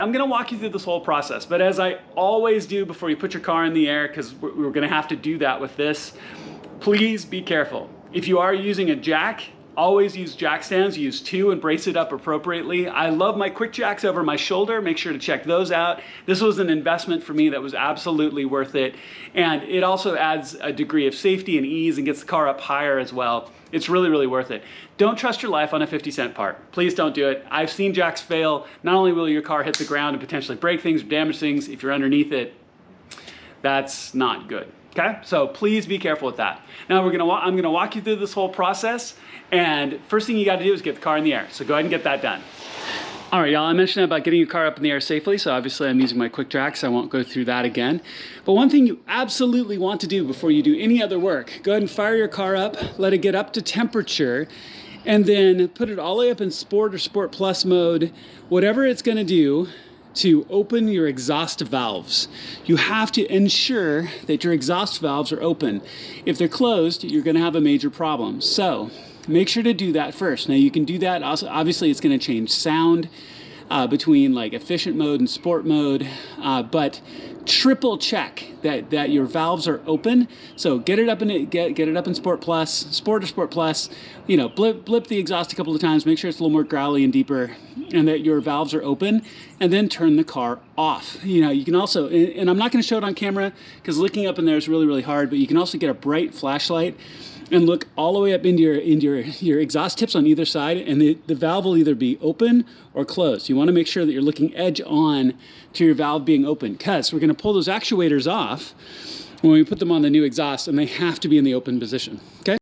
I'm gonna walk you through this whole process, but as I always do before you put your car in the air, because we're gonna have to do that with this, please be careful. If you are using a jack, always use jack stands, use 2 and brace it up appropriately. I love my quick jacks over my shoulder, make sure to check those out. This was an investment for me that was absolutely worth it. And it also adds a degree of safety and ease and gets the car up higher as well. It's really, really worth it. Don't trust your life on a 50-cent part. Please don't do it. I've seen jacks fail. Not only will your car hit the ground and potentially break things or damage things, if you're underneath it, that's not good. Okay, so please be careful with that. Now I'm gonna walk you through this whole process, and first thing you gotta do is get the car in the air. So go ahead and get that done. All right, y'all, I mentioned about getting your car up in the air safely, so obviously I'm using my quick jack, so I won't go through that again. But one thing you absolutely want to do before you do any other work, go ahead and fire your car up, let it get up to temperature, and then put it all the way up in Sport or Sport Plus mode, whatever it's gonna do to open your exhaust valves. You have to ensure that your exhaust valves are open. If they're closed, you're gonna have a major problem. So make sure to do that first. Now you can do that, also, obviously it's gonna change sound between like efficient mode and sport mode, but triple check that your valves are open. So get it up in Sport Plus, Sport or Sport Plus, you know, blip the exhaust a couple of times, make sure it's a little more growly and deeper, and that your valves are open, and then turn the car off. You know, you can also, and I'm not gonna show it on camera because looking up in there is really, really hard, but you can also get a bright flashlight and look all the way up into your exhaust tips on either side, and the valve will either be open or closed. You wanna make sure that you're looking edge on to your valve being open, because we're gonna pull those actuators off when we put them on the new exhaust, and they have to be in the open position, okay?